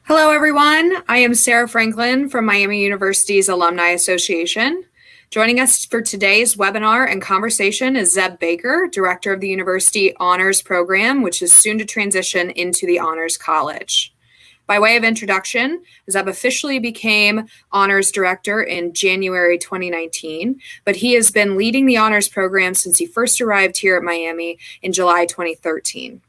Hello, everyone. I am Sarah Franklin from Miami University's Alumni Association. Joining us for today's webinar and conversation is Zeb Baker, Director of the University Honors Program, which is soon to transition into the Honors College. By way of introduction, Zeb officially became Honors Director in January 2019, but he has been leading the Honors Program since he first arrived here at Miami in July 2013.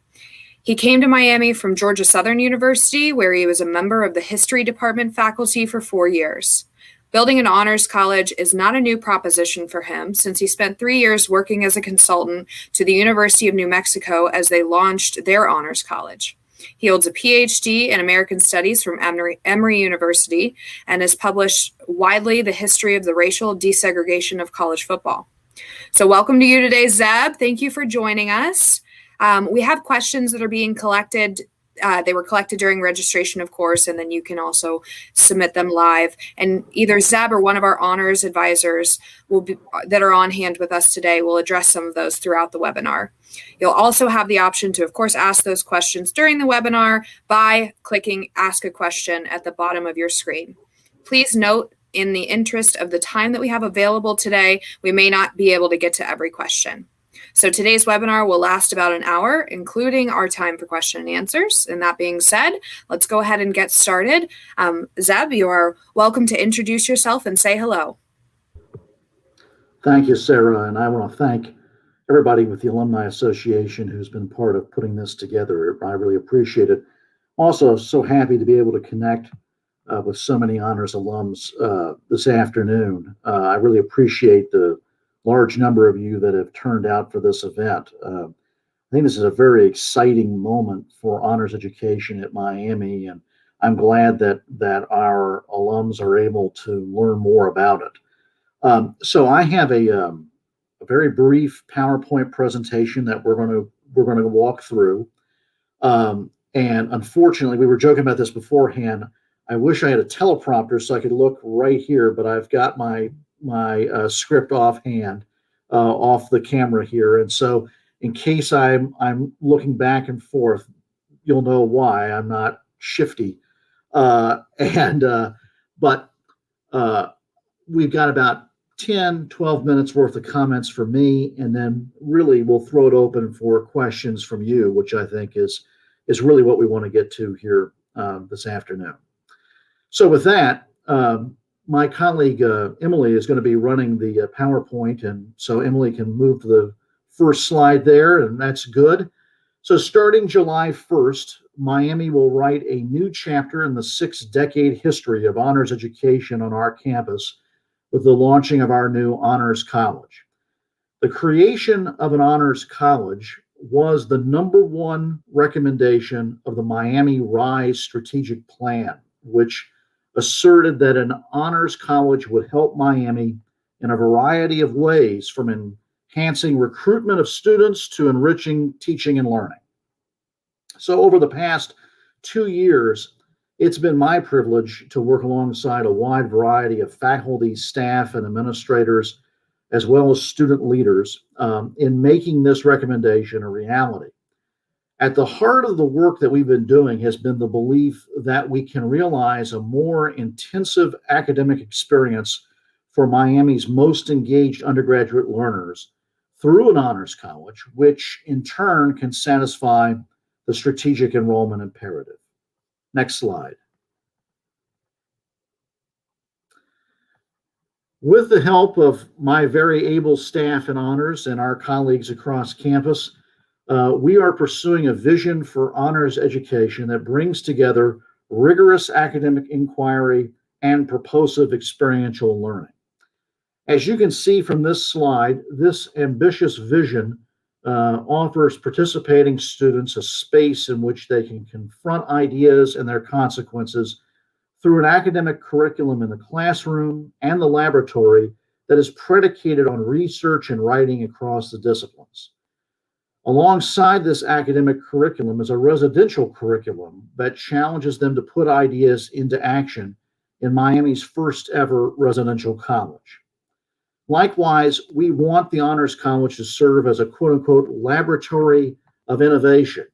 He came to Miami from Georgia Southern University, where he was a member of the History Department faculty for 4 years. Building an honors college is not a new proposition for him, since he spent 3 years working as a consultant to the University of New Mexico as they launched their honors college. He holds a PhD in American Studies from Emory University and has published widely the history of the racial desegregation of college football. So welcome to you today, Zeb. Thank you for joining us. We have questions that are being collected. They were collected during registration, of course, and then you can also submit them live. And either Zeb or one of our honors advisors that are on hand with us today will address some of those throughout the webinar. You'll also have the option to, of course, ask those questions during the webinar by clicking Ask a Question at the bottom of your screen. Please note, in the interest of the time that we have available today, we may not be able to get to every question. So today's webinar will last about an hour, including our time for question and answers. And that being said, let's go ahead and get started. Zeb, you are welcome to introduce yourself and say hello. Thank you, Sarah. And I want to thank everybody with the Alumni Association who's been part of putting this together. I really appreciate it. Also, so happy to be able to connect with so many honors alums this afternoon. I really appreciate the large number of you that have turned out for this event. I think this is a very exciting moment for honors education at Miami, and I'm glad that our alums are able to learn more about it. So I have a very brief PowerPoint presentation that we're going to walk through. And unfortunately, we were joking about this beforehand. I wish I had a teleprompter so I could look right here, but I've got my script offhand off the camera here, and so in case I'm looking back and forth, you'll know why. I'm not shifty, but we've got about 10-12 minutes worth of comments for me, and then really we'll throw it open for questions from you, which I think is really what we want to get to here this afternoon. So with that, my colleague Emily is going to be running the PowerPoint, and so Emily can move to the first slide there, and that's good. So starting July 1st, Miami will write a new chapter in the 6-decade history of honors education on our campus with the launching of our new honors college. The creation of an honors college was the #1 recommendation of the Miami Rise strategic plan, which asserted that an honors college would help Miami in a variety of ways, from enhancing recruitment of students to enriching teaching and learning. So over the past 2 years, it's been my privilege to work alongside a wide variety of faculty, staff, and administrators, as well as student leaders, in making this recommendation a reality. At the heart of the work that we've been doing has been the belief that we can realize a more intensive academic experience for Miami's most engaged undergraduate learners through an honors college, which in turn can satisfy the strategic enrollment imperative. Next slide. With the help of my very able staff in honors and our colleagues across campus, we are pursuing a vision for honors education that brings together rigorous academic inquiry and propulsive experiential learning. As you can see from this slide, this ambitious vision offers participating students a space in which they can confront ideas and their consequences through an academic curriculum in the classroom and the laboratory that is predicated on research and writing across the disciplines. Alongside this academic curriculum is a residential curriculum that challenges them to put ideas into action in Miami's first ever residential college. Likewise, we want the Honors College to serve as a quote unquote laboratory of innovation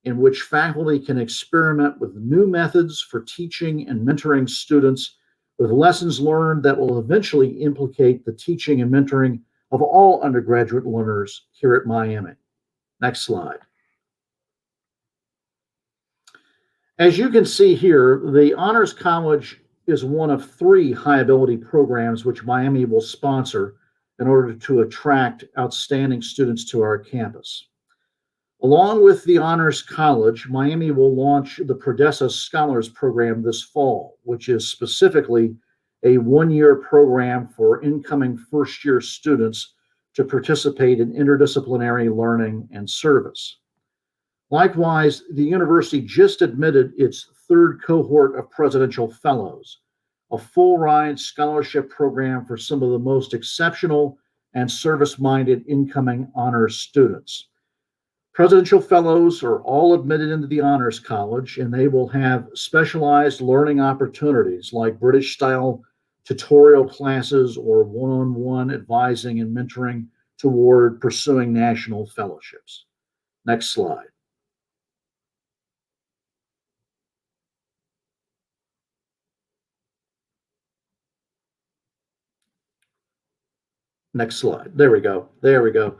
in which faculty can experiment with new methods for teaching and mentoring students with lessons learned that will eventually implicate the teaching and mentoring of all undergraduate learners here at Miami. Next slide. As you can see here, the Honors College is one of 3 high ability programs which Miami will sponsor in order to attract outstanding students to our campus. Along with the Honors College, Miami will launch the Prodessa Scholars Program this fall, which is specifically a 1-year program for incoming first-year students to participate in interdisciplinary learning and service. Likewise, the university just admitted its 3rd cohort of Presidential Fellows, a full-ride scholarship program for some of the most exceptional and service-minded incoming honors students. Presidential Fellows are all admitted into the Honors College, and they will have specialized learning opportunities like British-style tutorial classes or one-on-one advising and mentoring toward pursuing national fellowships. Next slide. Next slide. There we go. There we go.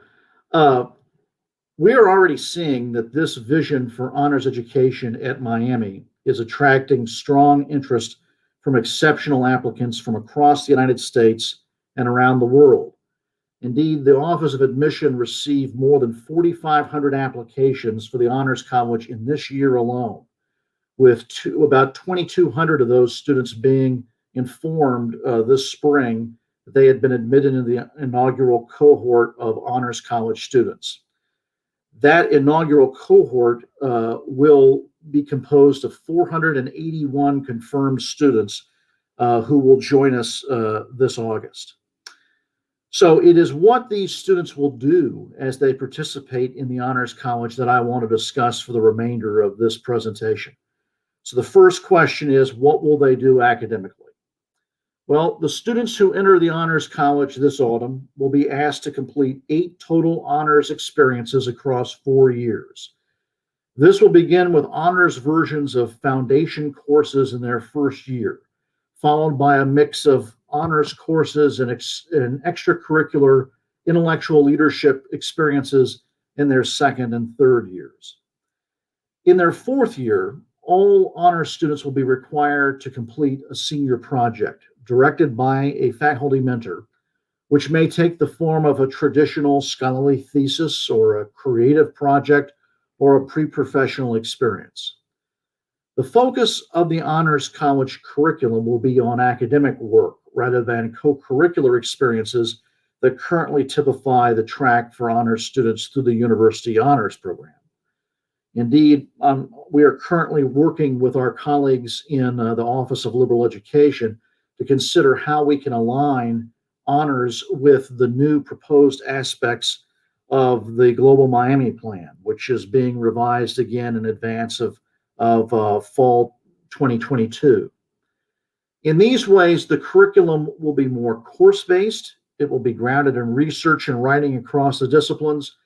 We are already seeing that this vision for honors education at Miami is attracting strong interest from exceptional applicants from across the United States and around the world. Indeed, the Office of Admission received more than 4,500 applications for the Honors College in this year alone, with about 2,200 of those students being informed this spring that they had been admitted into the inaugural cohort of Honors College students. That inaugural cohort will be composed of 481 confirmed students who will join us this August. So it is what these students will do as they participate in the Honors College that I want to discuss for the remainder of this presentation. So the first question is, what will they do academically? Well, the students who enter the Honors College this autumn will be asked to complete 8 total honors experiences across 4 years. This will begin with honors versions of foundation courses in their first year, followed by a mix of honors courses and extracurricular intellectual leadership experiences in their second and third years. In their 4th year, all honors students will be required to complete a senior project directed by a faculty mentor, which may take the form of a traditional scholarly thesis or a creative project or a pre-professional experience. The focus of the Honors College curriculum will be on academic work rather than co-curricular experiences that currently typify the track for honors students through the University Honors Program. Indeed, we are currently working with our colleagues in the Office of Liberal Education to consider how we can align honors with the new proposed aspects of the Global Miami Plan, which is being revised again in advance of fall 2022. In these ways, the curriculum will be more course-based, it will be grounded in research and writing across the disciplines,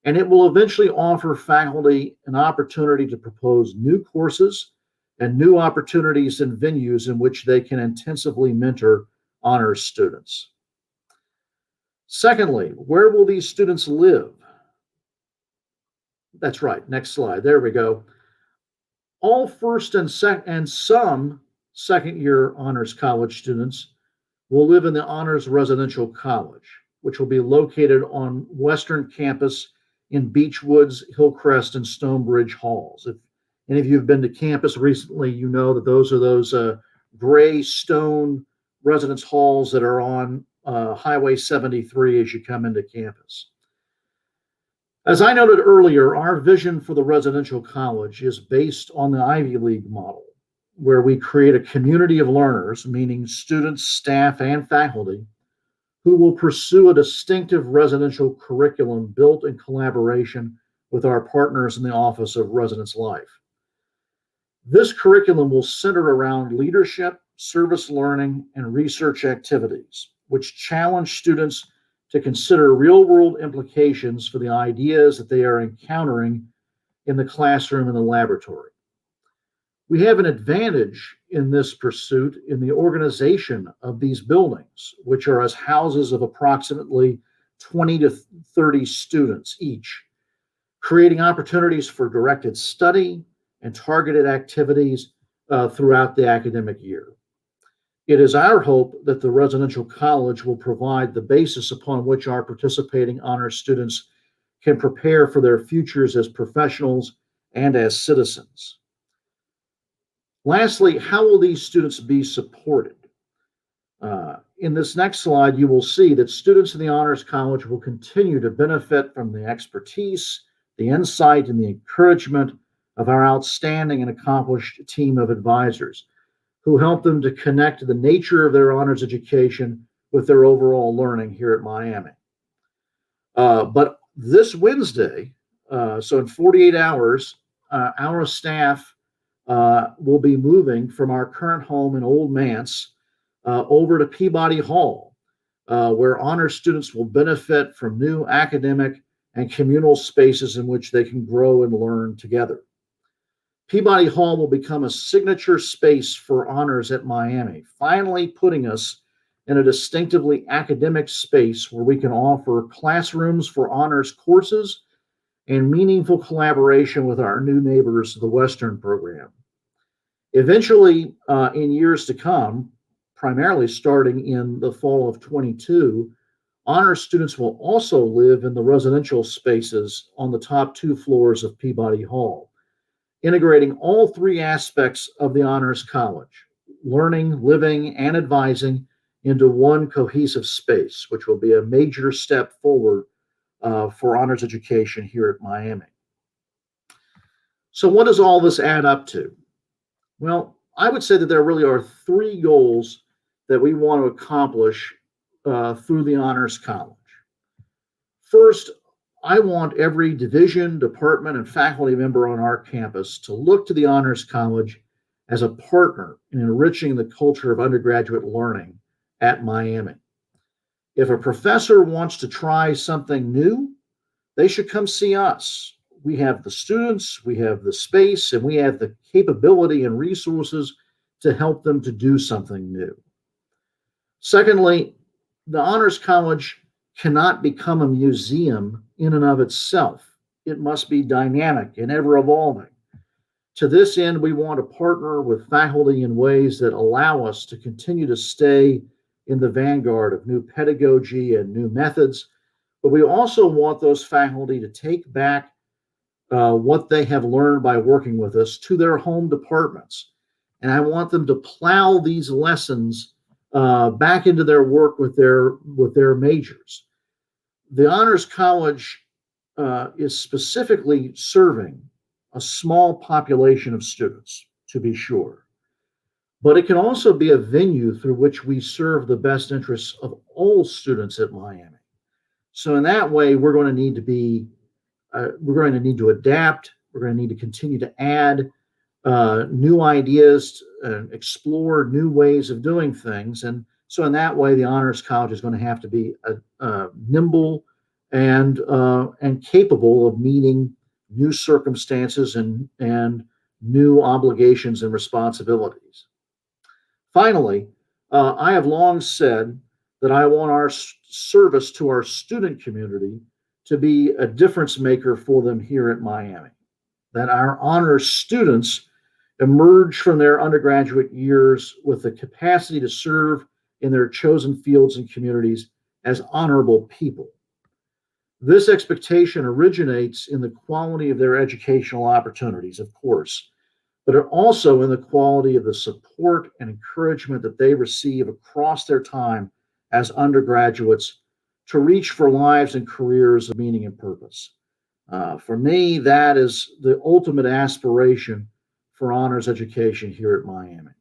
and it will eventually offer faculty an opportunity to propose new courses and new opportunities and venues in which they can intensively mentor honors students. Secondly, where will these students live? That's right, next slide, there we go. All first and some second-year honors college students will live in the Honors Residential College, which will be located on Western Campus in Beechwoods, Hillcrest, and Stonebridge Halls. If any of you have been to campus recently, you know that those are those gray stone residence halls that are on Highway 73 as you come into campus. As I noted earlier, our vision for the residential college is based on the Ivy League model, where we create a community of learners, meaning students, staff, and faculty, who will pursue a distinctive residential curriculum built in collaboration with our partners in the Office of Residence Life. This curriculum will center around leadership, service learning, and research activities, which challenge students to consider real-world implications for the ideas that they are encountering in the classroom and the laboratory. We have an advantage in this pursuit in the organization of these buildings, which are as houses of approximately 20 to 30 students each, creating opportunities for directed study and targeted activities throughout the academic year. It is our hope that the residential college will provide the basis upon which our participating honors students can prepare for their futures as professionals and as citizens. Lastly, how will these students be supported? In this next slide, you will see that students in the Honors College will continue to benefit from the expertise, the insight, and the encouragement of our outstanding and accomplished team of advisors who help them to connect the nature of their honors education with their overall learning here at Miami. But this Wednesday, so in 48 hours, our staff will be moving from our current home in Old Mance over to Peabody Hall, where honors students will benefit from new academic and communal spaces in which they can grow and learn together. Peabody Hall will become a signature space for honors at Miami, finally putting us in a distinctively academic space where we can offer classrooms for honors courses and meaningful collaboration with our new neighbors, the Western program. Eventually, in years to come, primarily starting in the fall of 22, honors students will also live in the residential spaces on the top 2 floors of Peabody Hall, integrating all 3 aspects of the Honors College, learning, living, and advising into one cohesive space, which will be a major step forward for honors education here at Miami. So what does all this add up to? Well, I would say that there really are 3 goals that we want to accomplish through the Honors College. First, I want every division, department, and faculty member on our campus to look to the Honors College as a partner in enriching the culture of undergraduate learning at Miami. If a professor wants to try something new, they should come see us. We have the students, we have the space, and we have the capability and resources to help them to do something new. Secondly, the Honors College cannot become a museum in and of itself. It must be dynamic and ever evolving. To this end, we want to partner with faculty in ways that allow us to continue to stay in the vanguard of new pedagogy and new methods, but we also want those faculty to take back what they have learned by working with us to their home departments. And I want them to plow these lessons back into their work with their majors. The Honors College is specifically serving a small population of students, to be sure, but it can also be a venue through which we serve the best interests of all students at Miami. So in that way, we're going to need to adapt. We're going to need to continue to add new ideas and explore new ways of doing things. And so in that way, the Honors College is going to have to be nimble and capable of meeting new circumstances and new obligations and responsibilities. Finally, I have long said that I want our service to our student community to be a difference maker for them here at Miami, that our honors students emerge from their undergraduate years with the capacity to serve in their chosen fields and communities as honorable people. This expectation originates in the quality of their educational opportunities, of course, but also in the quality of the support and encouragement that they receive across their time as undergraduates to reach for lives and careers of meaning and purpose. For me, that is the ultimate aspiration for honors education here at Miami.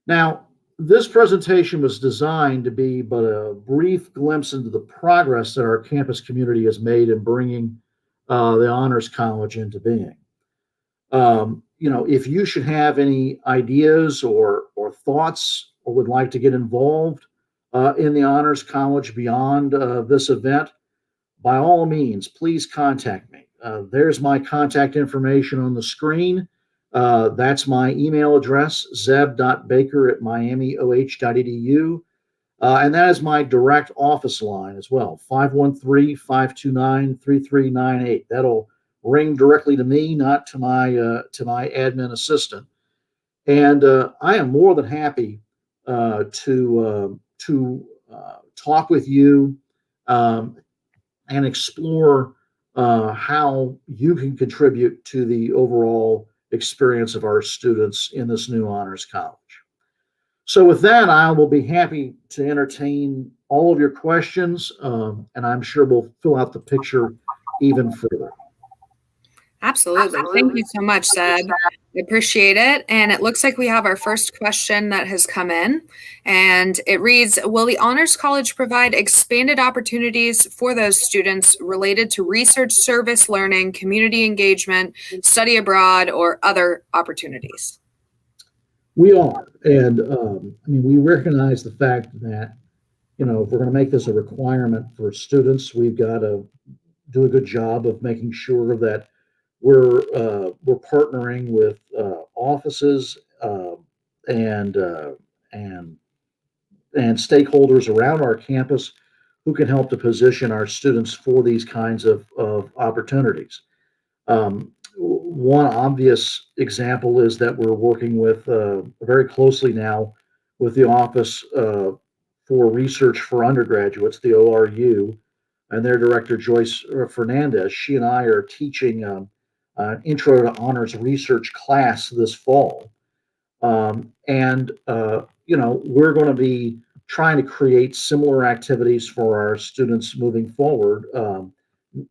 Now, this presentation was designed to be but a brief glimpse into the progress that our campus community has made in bringing the Honors College into being. If you should have any ideas or thoughts or would like to get involved in the Honors College beyond this event, by all means, please contact me. there's my contact information on the screen. That's my email address, zeb.baker@miamioh.edu. And that is my direct office line as well, 513-529-3398. That'll ring directly to me, not to my admin assistant. And I am more than happy to talk with you and explore how you can contribute to the overall experience of our students in this new honors college. So with that, I will be happy to entertain all of your questions, and I'm sure we'll fill out the picture even further. Absolutely. Thank you so much, Zeb. I appreciate it. And it looks like we have our first question that has come in. And it reads, will the Honors College provide expanded opportunities for those students related to research, service learning, community engagement, study abroad, or other opportunities? We are. And we recognize the fact that, if we're going to make this a requirement for students, we've got to do a good job of making sure that we're partnering with offices and stakeholders around our campus who can help to position our students for these kinds of opportunities. One obvious example is that we're working with very closely now with the Office for Research for Undergraduates, the ORU, and their director, Joyce Fernandez. She and I are teaching an Intro to Honors Research class this fall. We're going to be trying to create similar activities for our students moving forward,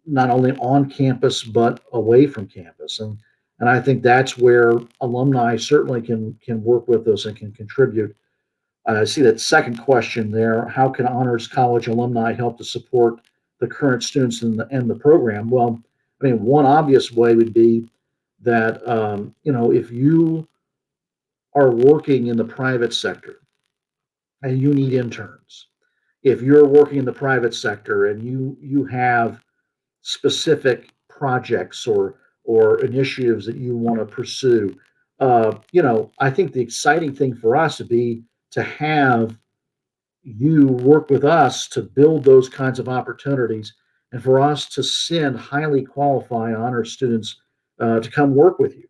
not only on campus, but away from campus. And I think that's where alumni certainly can work with us and can contribute. I see that second question there. How can Honors College alumni help to support the current students in the program? Well, one obvious way would be that, if you are working in the private sector and you need interns, if you're working in the private sector and you have specific projects or initiatives that you want to pursue, I think the exciting thing for us would be to have you work with us to build those kinds of opportunities and for us to send highly qualified honor students to come work with you.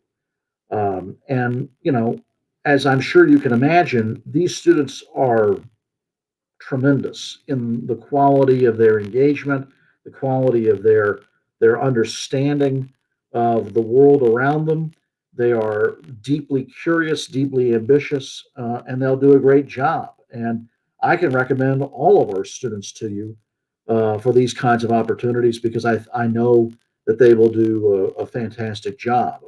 As I'm sure you can imagine, these students are tremendous in the quality of their engagement, the quality of their understanding of the world around them. They are deeply curious, deeply ambitious, and they'll do a great job. And I can recommend all of our students to you for these kinds of opportunities because I know that they will do a fantastic job.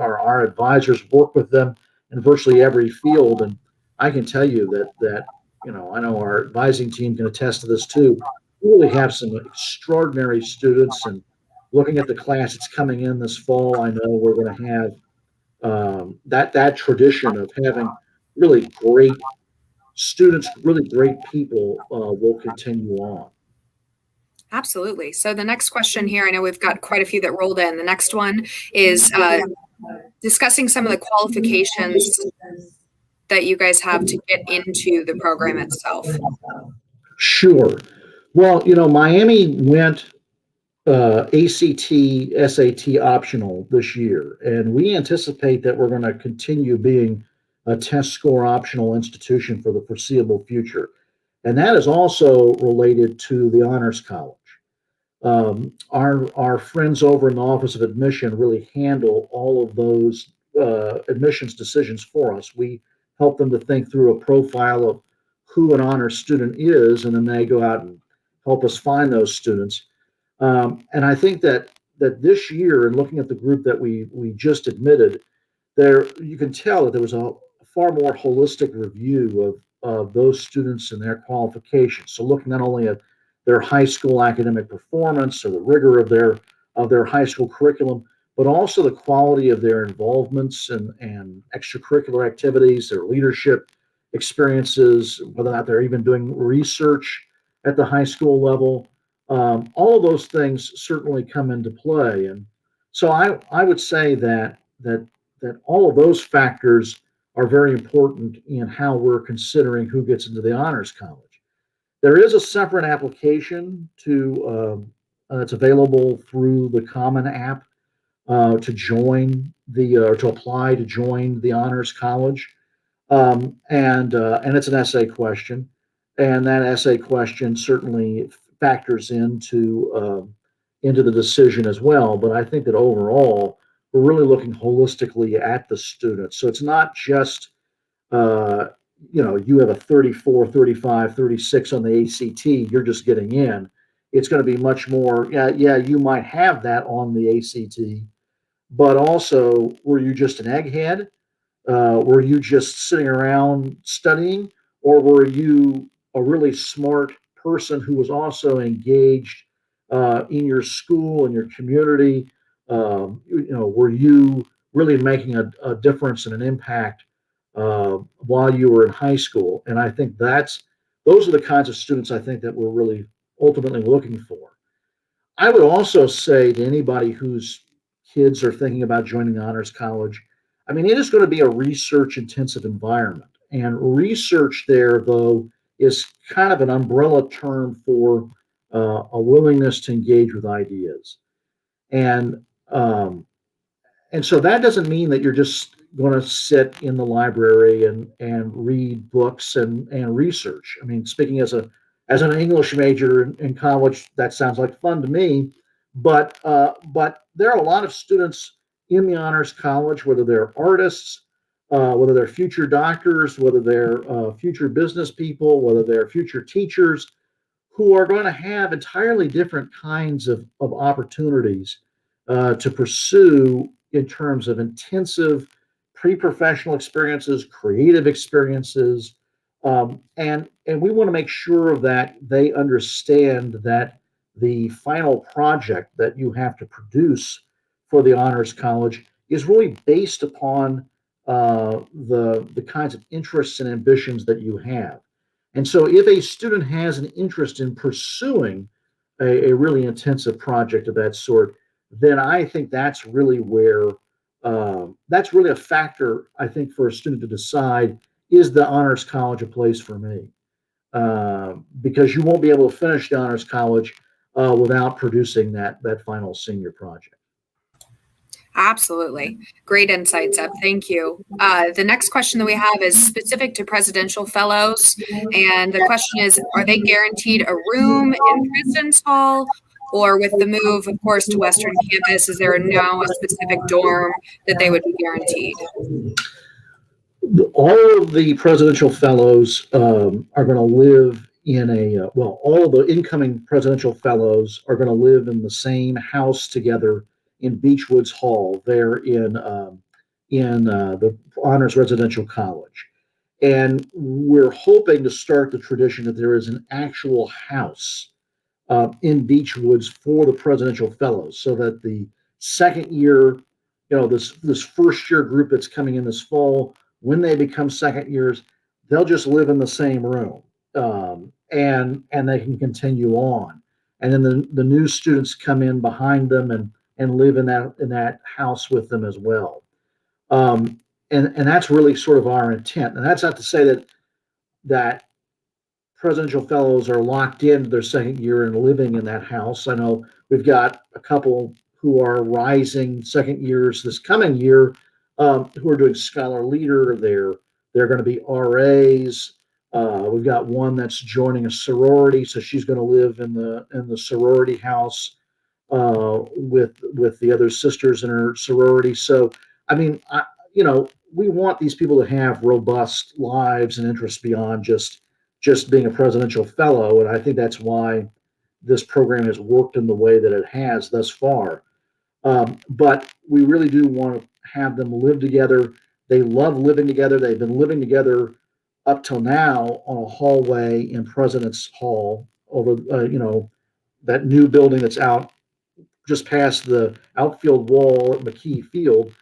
Our advisors work with them in virtually every field, and I can tell you that I know our advising team can attest to this too. We really have some extraordinary students, and looking at the class that's coming in this fall, I know we're going to have that tradition of having really great students, really great people will continue on. Absolutely. So the next question here, I know we've got quite a few that rolled in. The next one is discussing some of the qualifications that you guys have to get into the program itself. Sure. Well, Miami went ACT, SAT optional this year, and we anticipate that we're going to continue being a test score optional institution for the foreseeable future. And that is also related to the Honors College. Our friends over in the Office of Admission really handle all of those admissions decisions for us. We help them to think through a profile of who an honors student is, and then they go out and help us find those students. And I think that this year, and looking at the group that we just admitted, there you can tell that there was a far more holistic review of those students and their qualifications. So looking not only at their high school academic performance or the rigor of their high school curriculum, but also the quality of their involvements and extracurricular activities, their leadership experiences, whether or not they're even doing research at the high school level. All of those things certainly come into play. And So I would say that all of those factors are very important in how we're considering who gets into the honors college. There is a separate application that's available through the Common App to join the or to apply to join the honors college, and it's an essay question, and that essay question certainly factors into the decision as well. But I think that overall, we're really looking holistically at the students. So it's not just uh, you have a 34, 35, 36 on the ACT, you're just getting in. It's going to be much more, yeah, you might have that on the ACT, but also, were you just an egghead? Were you just sitting around studying, or were you a really smart person who was also engaged in your school and your community? Were you really making a difference and an impact while you were in high school? And I think those are the kinds of students I think that we're really ultimately looking for. I would also say to anybody whose kids are thinking about joining honors college, I mean, it is going to be a research intensive environment. And research there, though, is kind of an umbrella term for a willingness to engage with ideas. And um, and so that doesn't mean that you're just going to sit in the library and read books and research. I mean, speaking as an English major in college, that sounds like fun to me. But there are a lot of students in the honors college, whether they're artists, whether they're future doctors, whether they're future business people, whether they're future teachers, who are going to have entirely different kinds of opportunities to pursue in terms of intensive pre-professional experiences, creative experiences, and we want to make sure that they understand that the final project that you have to produce for the honors college is really based upon the kinds of interests and ambitions that you have. And so, if a student has an interest in pursuing a really intensive project of that sort, then I think that's really a factor, I think, for a student to decide, is the honors college a place for me? Because you won't be able to finish the honors college without producing that final senior project. Absolutely. Great insight, Zeb. Thank you. The next question that we have is specific to presidential fellows. And the question is, are they guaranteed a room in President's Hall? Or with the move, of course, to Western Campus, is there now a specific dorm that they would be guaranteed? All of the presidential fellows are going to live in all of the incoming presidential fellows are going to live in the same house together in Beechwoods Hall there in the Honors Residential College. And we're hoping to start the tradition that there is an actual house in Beechwoods for the presidential fellows, so that the second year, this first year group that's coming in this fall, when they become second years, they'll just live in the same room, and they can continue on, and then the new students come in behind them and live in that house with them as well. And that's really sort of our intent, and that's not to say that presidential fellows are locked into their second year and living in that house. I know we've got a couple who are rising second years this coming year, who are doing scholar leader. They're going to be RAs. We've got one that's joining a sorority, so she's going to live in the sorority house with the other sisters in her sorority. So, I mean, we want these people to have robust lives and interests beyond just being a presidential fellow, and I think that's why this program has worked in the way that it has thus far. But we really do want to have them live together. They love living together. They've been living together up till now on a hallway in President's Hall over, that new building that's out just past the outfield wall at McKee Field.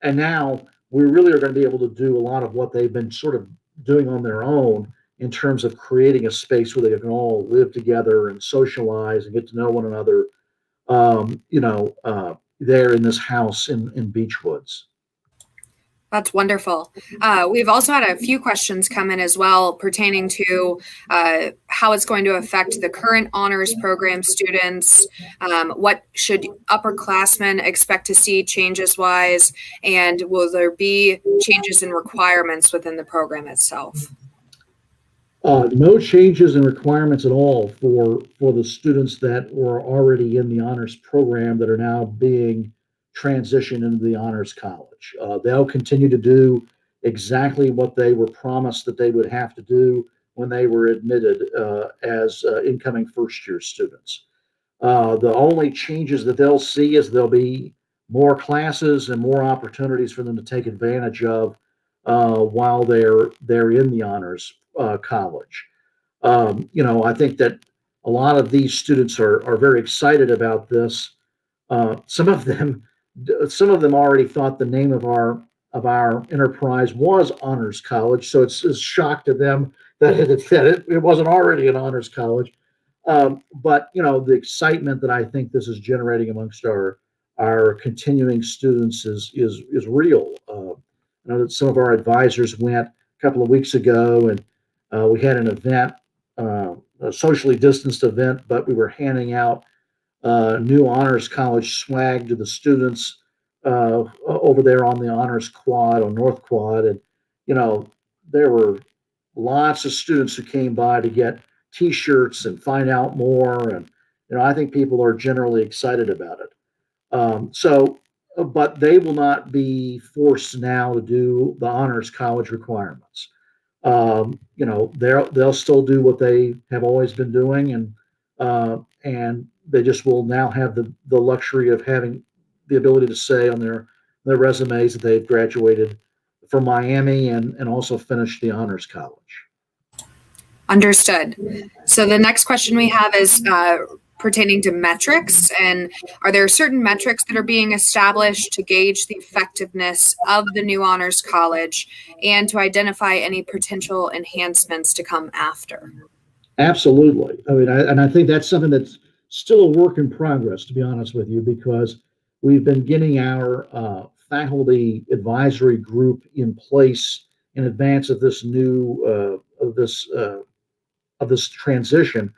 And now we really are going to be able to do a lot of what they've been sort of doing on their own in terms of creating a space where they can all live together and socialize and get to know one another. there in this house in Beechwoods. That's wonderful. We've also had a few questions come in as well pertaining to how it's going to affect the current honors program students. What should upperclassmen expect to see changes wise? And will there be changes in requirements within the program itself? No changes in requirements at all for the students that were already in the honors program that are now being transitioned into the honors college. They'll continue to do exactly what they were promised that they would have to do when they were admitted as incoming first year students. The only changes that they'll see is there'll be more classes and more opportunities for them to take advantage of while they're in the honors college. I think that a lot of these students are very excited about this. Some of them, some of them already thought the name of our enterprise was Honors College, so it's a shock to them that it wasn't already an honors college. But the excitement that I think this is generating amongst our continuing students is real. I know that some of our advisors went a couple of weeks ago, and we had an event, a socially distanced event, but we were handing out new honors college swag to the students over there on the honors quad on North Quad, and there were lots of students who came by to get T-shirts and find out more, and I think people are generally excited about it. But they will not be forced now to do the honors college requirements. They'll still do what they have always been doing, and they just will now have the luxury of having the ability to say on their resumes that they've graduated from Miami and also finished the honors college. Understood. So the next question we have is pertaining to metrics. And are there certain metrics that are being established to gauge the effectiveness of the new honors college and to identify any potential enhancements to come after? Absolutely. I mean, I think that's something that's still a work in progress, to be honest with you, because we've been getting our faculty advisory group in place in advance of this new of this transition,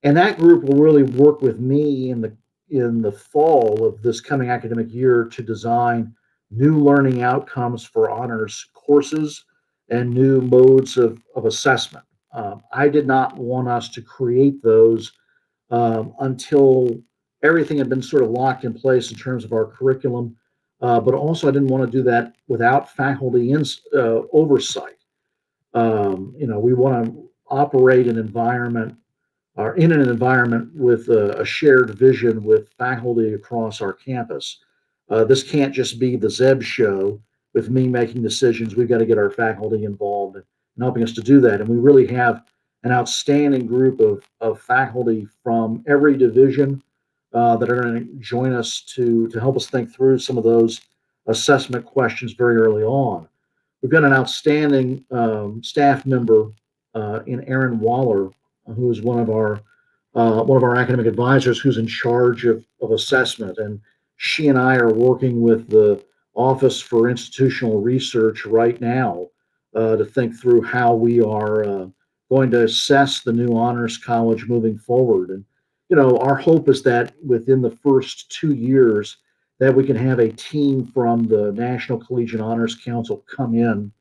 and that group will really work with me in the fall of this coming academic year to design new learning outcomes for honors courses and new modes of assessment. I did not want us to create those until everything had been sort of locked in place in terms of our curriculum, but also I didn't want to do that without faculty oversight. We want to operate an environment or in an environment with a shared vision with faculty across our campus. This can't just be the Zeb show with me making decisions. We've got to get our faculty involved in helping us to do that. And we really have an outstanding group of faculty from every division that are going to join us to help us think through some of those assessment questions very early on. We've got an outstanding staff member in Erin Waller, who is one of our academic advisors, who's in charge of assessment, and she and I are working with the Office for Institutional Research right now to think through how we are going to assess the new honors college moving forward. And our hope is that within the first 2 years that we can have a team from the National Collegiate Honors Council come in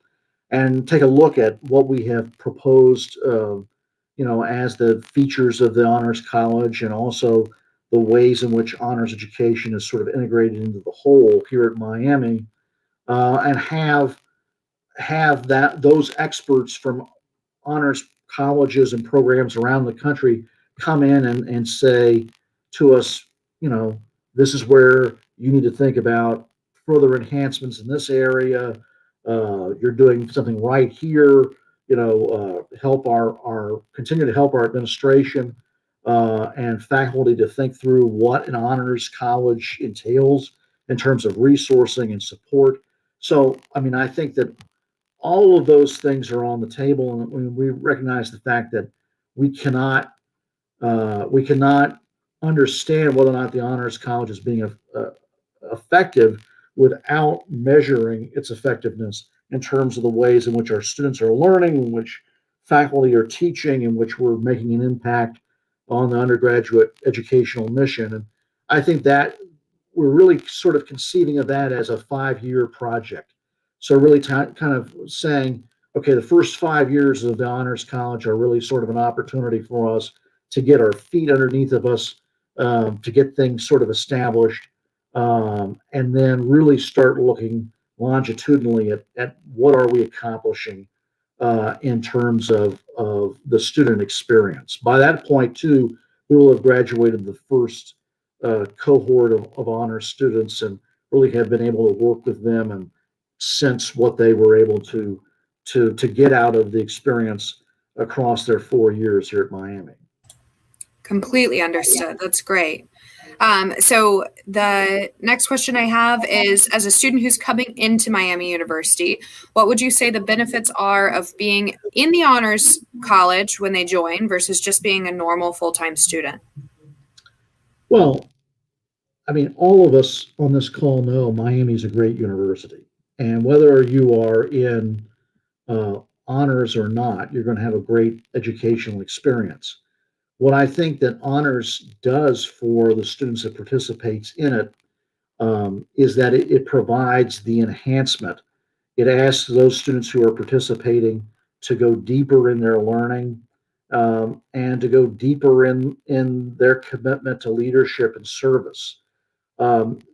and take a look at what we have proposed, as the features of the honors college, and also the ways in which honors education is sort of integrated into the whole here at Miami, and have those experts from honors colleges and programs around the country come in and say to us, this is where you need to think about further enhancements in this area. You're doing something right here. Help our continue to help our administration and faculty to think through what an honors college entails in terms of resourcing and support. So, I mean, I think that all of those things are on the table, and we recognize the fact that we cannot understand whether or not the honors college is being effective without measuring its effectiveness in terms of the ways in which our students are learning, in which faculty are teaching, in which we're making an impact on the undergraduate educational mission. And I think that we're really sort of conceiving of that as a 5-year project. So really kind of saying, okay, the first 5 years of the Honors College are really sort of an opportunity for us to get our feet underneath of us, to get things sort of established, and then really start looking longitudinally at what are we accomplishing in terms of the student experience. By that point, too, we will have graduated the first cohort of honor students and really have been able to work with them and sense what they were able to get out of the experience across their 4 years here at Miami. Completely understood. That's great. So the next question I have is, as a student who's coming into Miami University, what would you say the benefits are of being in the honors college when they join versus just being a normal full-time student? Well, I mean, all of us on this call know Miami's a great university. And whether you are in honors or not, you're going to have a great educational experience. What I think that honors does for the students that participates in it is that it provides the enhancement. It asks those students who are participating to go deeper in their learning, and to go deeper in their commitment to leadership and service.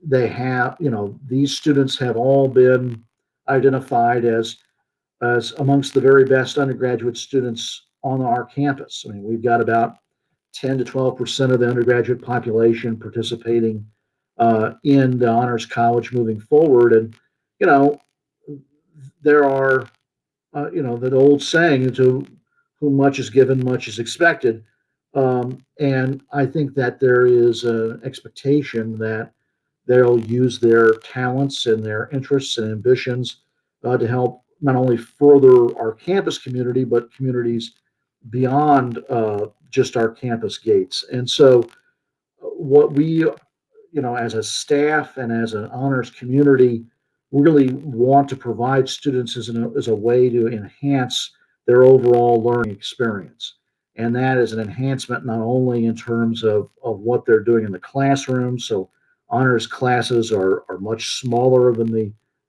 They have, these students have all been identified as amongst the very best undergraduate students on our campus. I mean, we've got about 10 to 12% of the undergraduate population participating in the honors college moving forward. And, you know, there are, that old saying, to whom much is given, much is expected. And I think that there is an expectation that they'll use their talents and their interests and ambitions to help not only further our campus community, but communities beyond just our campus gates. And so, what we, as a staff and as an honors community, really want to provide students as a way to enhance their overall learning experience. And that is an enhancement not only in terms of what they're doing in the classroom. So honors classes are much smaller than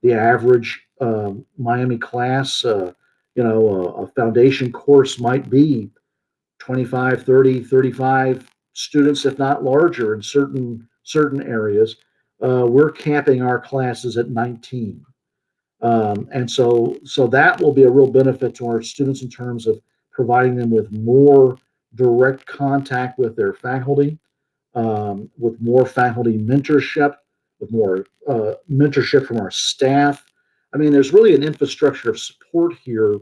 the average Miami class. A foundation course might be 25, 30, 35 students, if not larger, in certain areas. We're capping our classes at 19. And so that will be a real benefit to our students in terms of providing them with more direct contact with their faculty, with more faculty mentorship, with more mentorship from our staff. I mean, there's really an infrastructure of support here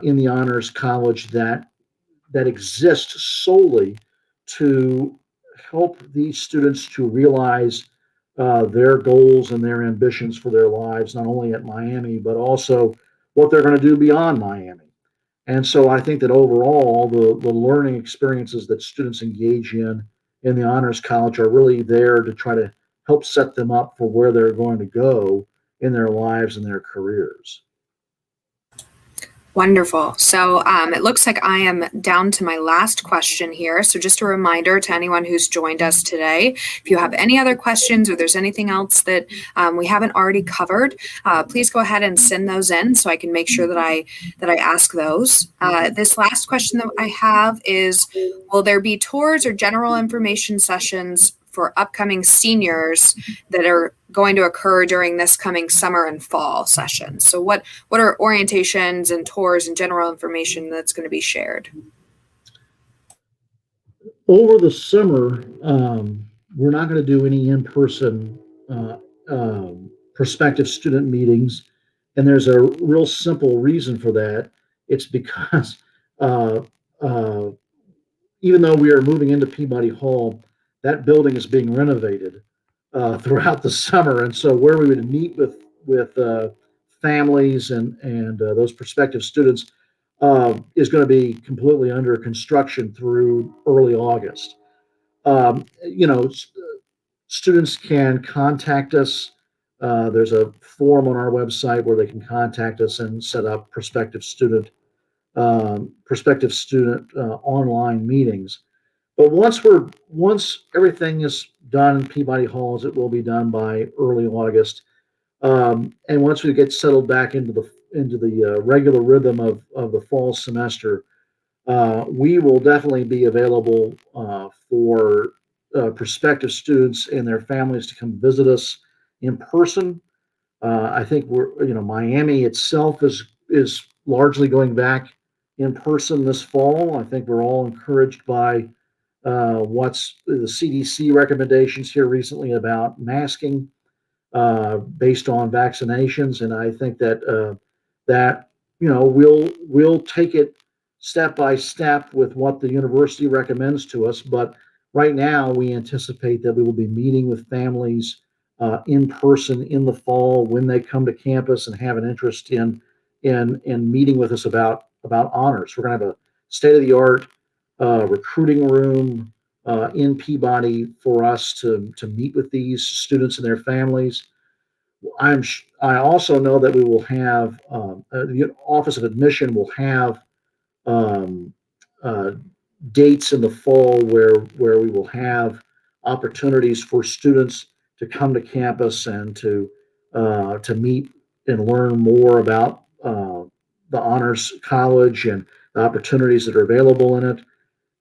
in the Honors College that exists solely to help these students to realize their goals and their ambitions for their lives, not only at Miami, but also what they're going to do beyond Miami. And so I think that overall, the learning experiences that students engage in the Honors College are really there to try to help set them up for where they're going to go in their lives and their careers. Wonderful. So it looks like I am down to my last question here. So just a reminder to anyone who's joined us today, if you have any other questions or there's anything else that we haven't already covered, please go ahead and send those in so I can make sure that I ask those. This last question that I have is, will there be tours or general information sessions for upcoming seniors that are going to occur during this coming summer and fall session? So what are orientations and tours and general information that's going to be shared? Over the summer, we're not going to do any in-person prospective student meetings. And there's a real simple reason for that. It's because even though we are moving into Peabody Hall, that building is being renovated throughout the summer, and so where we would meet with families and those prospective students is going to be completely under construction through early August. Um, you know, Students can contact us. There's a form on our website where they can contact us and set up prospective student online meetings. But once everything is done in Peabody Halls, it will be done by early August. And once we get settled back into the regular rhythm of the fall semester, we will definitely be available for prospective students and their families to come visit us in person. I think Miami itself is largely going back in person this fall. I think we're all encouraged by what's the CDC recommendations here recently about masking based on vaccinations, and I think that we'll take it step by step with what the university recommends to us. But right now, we anticipate that we will be meeting with families in person in the fall when they come to campus and have an interest in meeting with us about honors. We're going to have a state of the art recruiting room in Peabody for us to meet with these students and their families. I also know that we will have the Office of Admission will have um, uh, dates in the fall where we will have opportunities for students to come to campus and to meet and learn more about the honors college and the opportunities that are available in it.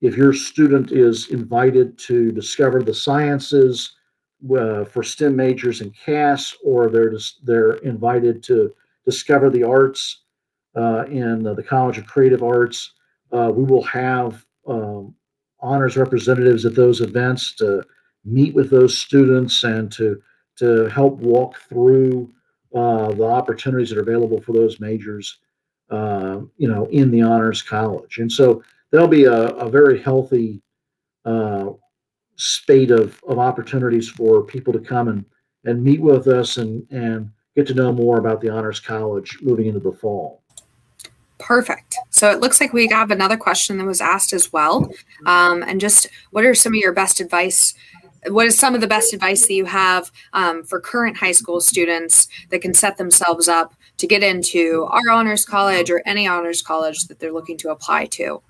If your student is invited to discover the sciences for STEM majors in CAS, or they're invited to discover the arts in the College of Creative Arts, we will have honors representatives at those events to meet with those students and to help walk through the opportunities that are available for those majors, in the honors college. And so there'll be a very healthy uh, spate of opportunities for people to come and meet with us and get to know more about the honors college moving into the fall. Perfect. So it looks like we have another question that was asked as well. And just what are some of your best advice? What is some of the best advice that you have for current high school students that can set themselves up to get into our honors college or any honors college that they're looking to apply to?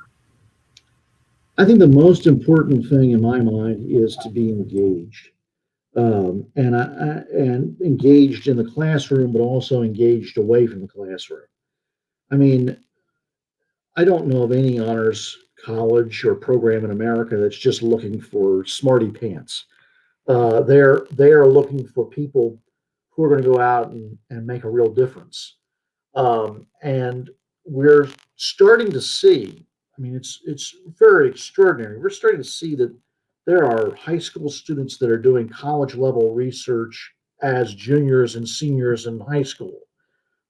I think the most important thing in my mind is to be engaged, and engaged in the classroom, but also engaged away from the classroom. I mean, I don't know of any honors college or program in America that's just looking for smarty pants. They are looking for people who are going to go out and make a real difference. And we're starting to see, I mean, it's very extraordinary. We're starting to see that there are high school students that are doing college level research as juniors and seniors in high school.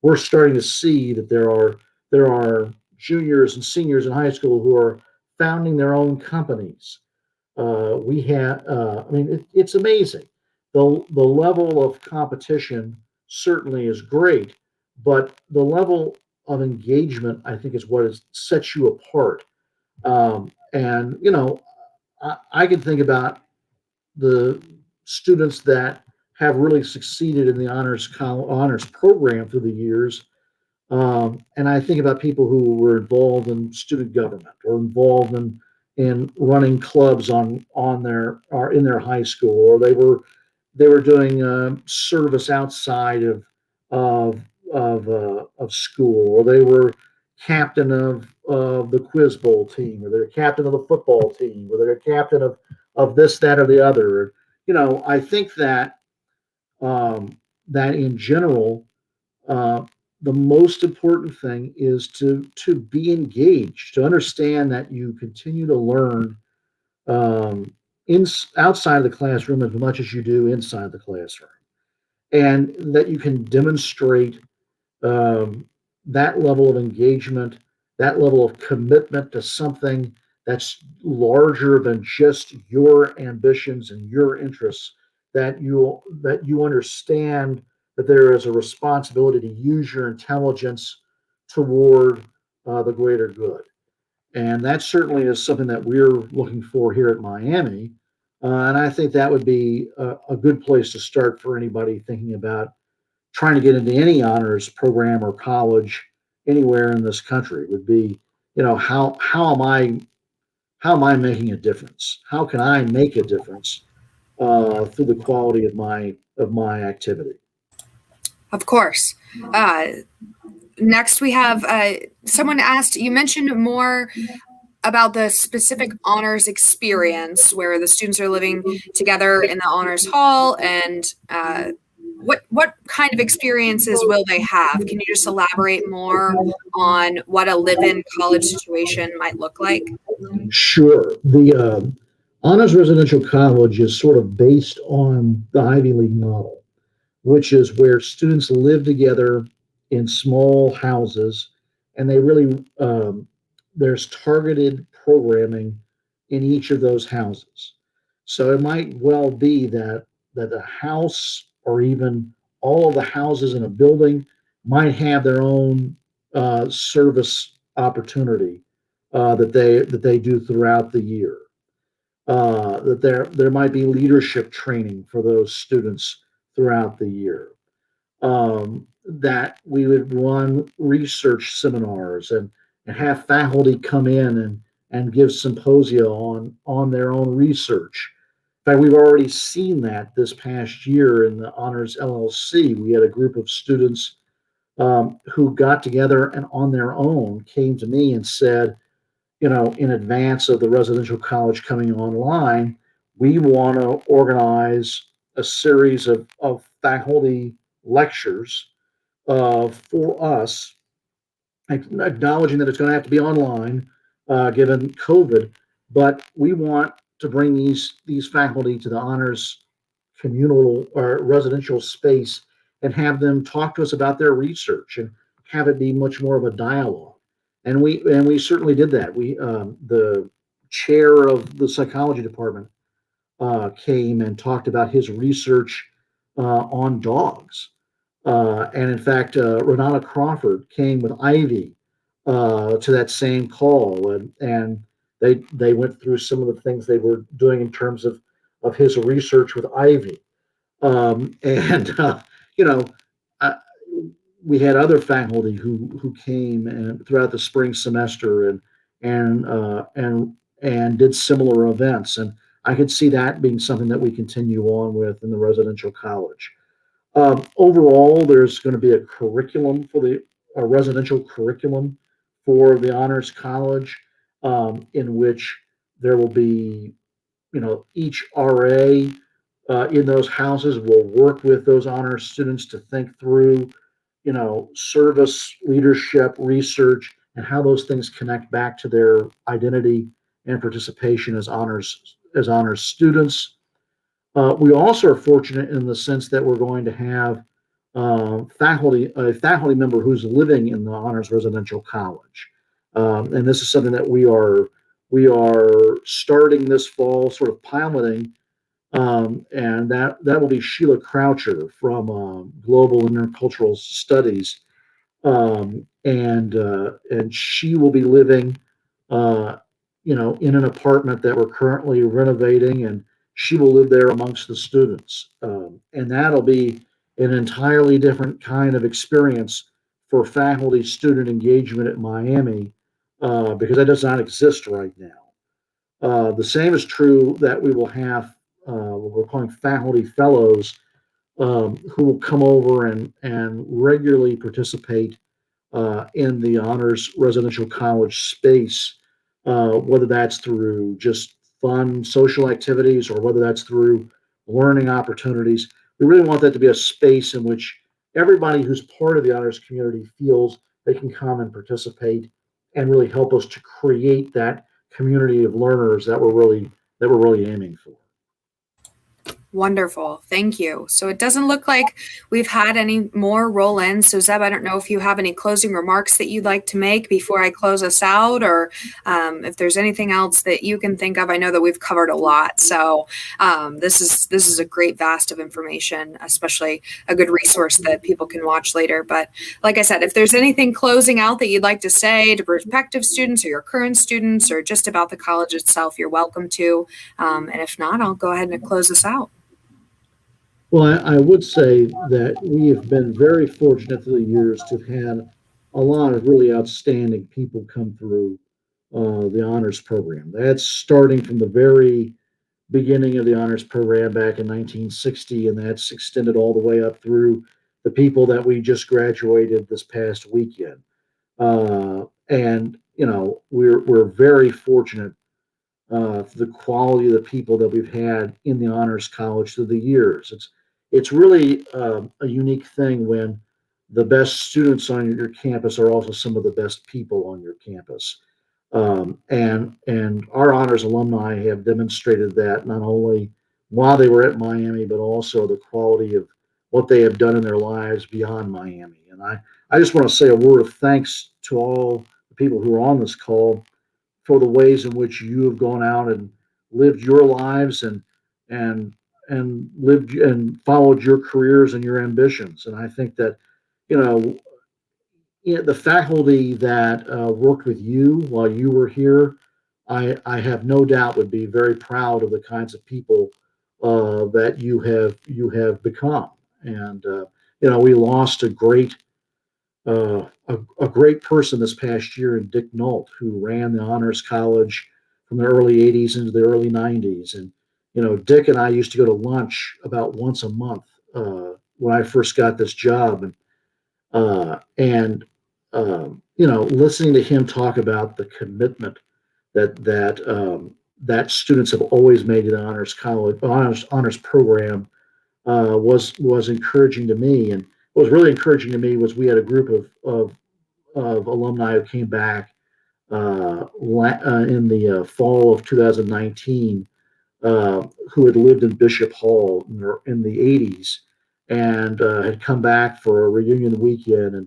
We're starting to see that there are juniors and seniors in high school who are founding their own companies. I mean, it's amazing. The level of competition certainly is great, but the level of engagement, I think, is what sets you apart. And I can think about the students that have really succeeded in the honors program through the years, and I think about people who were involved in student government or involved in running clubs on their or in their high school, or they were doing service outside of school, or they were captain of the quiz bowl team, or they're captain of the football team, or they're captain of this, that, or the other. I think that in general, uh, the most important thing is to be engaged, to understand that you continue to learn um, in outside of the classroom as much as you do inside the classroom, and that you can demonstrate um, that level of engagement, that level of commitment to something that's larger than just your ambitions and your interests. That you understand that there is a responsibility to use your intelligence toward the greater good, and that certainly is something that we're looking for here at Miami. And I think that would be a good place to start for anybody thinking about trying to get into any honors program or college anywhere in this country. Would be, how am I making a difference? How can I make a difference through the quality of my activity? Of course. Uh, Next, we have someone asked, you mentioned more about the specific honors experience where the students are living together in the honors hall, and what kind of experiences will they have? Can you just elaborate more on what a live-in college situation might look like? Sure. The honors residential college is sort of based on the Ivy League model, which is where students live together in small houses, and there's targeted programming in each of those houses. So it might well be that a house or even all of the houses in a building might have their own service opportunity that they do throughout the year. That there might be leadership training for those students throughout the year. That we would run research seminars and have faculty come in and give symposia on their own research. In fact, we've already seen that this past year in the Honors LLC. We had a group of students who got together and on their own came to me and said, in advance of the residential college coming online, we want to organize a series of faculty lectures for us, acknowledging that it's going to have to be online given COVID, but we want to bring these faculty to the honors communal or residential space and have them talk to us about their research and have it be much more of a dialogue. And we certainly did that. The chair of the psychology department came and talked about his research on dogs. And in fact, Renata Crawford came with Ivy to that same call, and they went through some of the things they were doing in terms of his research with Ivy. And you know, I, we had other faculty who came and throughout the spring semester and did similar events, and I could see that being something that we continue on with in the residential college. Overall, there's going to be a curriculum for a residential curriculum for the honors college, in which there will be, each RA in those houses will work with those honors students to think through, service, leadership, research, and how those things connect back to their identity and participation as honors students. We also are fortunate in the sense that we're going to have a faculty member who's living in the honors residential college, and this is something that we are starting this fall, sort of piloting, and that will be Sheila Croucher from Global Intercultural Studies, and she will be living, uh, in an apartment that we're currently renovating, and she will live there amongst the students, and that'll be an entirely different kind of experience for faculty student engagement at Miami, because that does not exist right now. The same is true that we will have what we're calling faculty fellows, who will come over and regularly participate in the honors residential college space, whether that's through just fun social activities or whether that's through learning opportunities. We really want that to be a space in which everybody who's part of the honors community feels they can come and participate and really help us to create that community of learners that we're really aiming for. Wonderful. Thank you. So it doesn't look like we've had any more roll in. So Zeb, I don't know if you have any closing remarks that you'd like to make before I close us out, or if there's anything else that you can think of. I know that we've covered a lot. So this is a great vast of information, especially a good resource that people can watch later. But like I said, if there's anything closing out that you'd like to say to prospective students or your current students or just about the college itself, you're welcome to. And if not, I'll go ahead and close us out. Well, I would say that we have been very fortunate through the years to have had a lot of really outstanding people come through the honors program. That's starting from the very beginning of the honors program back in 1960, and that's extended all the way up through the people that we just graduated this past weekend. And we're very fortunate the quality of the people that we've had in the honors college through the years. It's really a unique thing when the best students on your campus are also some of the best people on your campus. And our honors alumni have demonstrated that not only while they were at Miami, but also the quality of what they have done in their lives beyond Miami. And I just want to say a word of thanks to all the people who are on this call for the ways in which you have gone out and lived your lives and lived and followed your careers and your ambitions. And I think that you know the faculty that worked with you while you were here, I have no doubt would be very proud of the kinds of people that you have become. And we lost a great person this past year in Dick Nault, who ran the Honors College from the early 80s into the early 90s. And, Dick and I used to go to lunch about once a month when I first got this job. And listening to him talk about the commitment that students have always made to the Honors College, honors program was encouraging to me. And what was really encouraging to me was we had a group of alumni who came back in the fall of 2019 who had lived in Bishop Hall in the 80s and had come back for a reunion weekend. And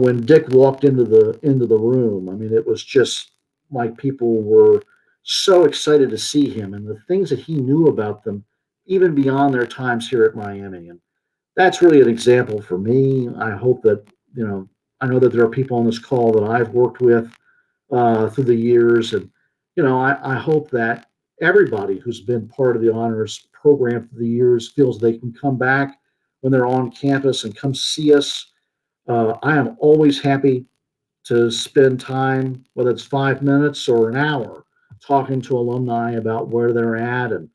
when Dick walked into the room, I mean, it was just like people were so excited to see him and the things that he knew about them, even beyond their times here at Miami. And that's really an example for me. I hope that, I know that there are people on this call that I've worked with through the years. And, I hope that everybody who's been part of the honors program through the years feels they can come back when they're on campus and come see us. I am always happy to spend time, whether it's 5 minutes or an hour, talking to alumni about where they're at, and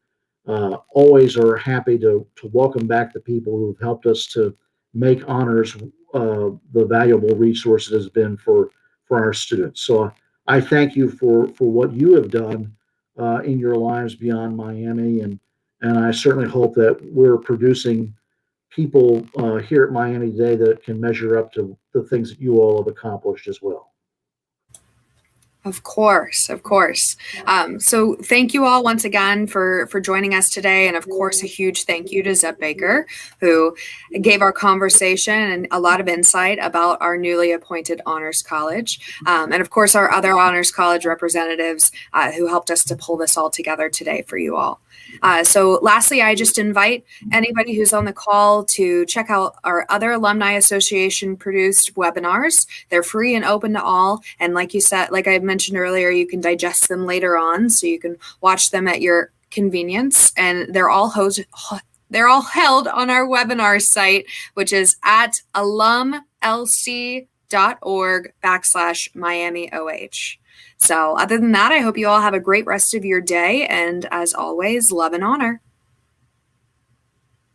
always are happy to welcome back the people who've helped us to make honors the valuable resource it has been for our students. So I thank you for what you have done in your lives beyond Miami, and I certainly hope that we're producing people here at Miami today that can measure up to the things that you all have accomplished as well. Of course, of course. So thank you all once again for joining us today. And of course, a huge thank you to Zeb Baker, who gave our conversation and a lot of insight about our newly appointed Honors College. And of course, our other Honors College representatives who helped us to pull this all together today for you all. So lastly, I just invite anybody who's on the call to check out our other Alumni Association produced webinars. They're free and open to all. And like you said, like I mentioned earlier, you can digest them later on, so you can watch them at your convenience. And they're all held on our webinar site, which is at alumlc.org/MiamiOH. So other than that, I hope you all have a great rest of your day. And as always, love and honor.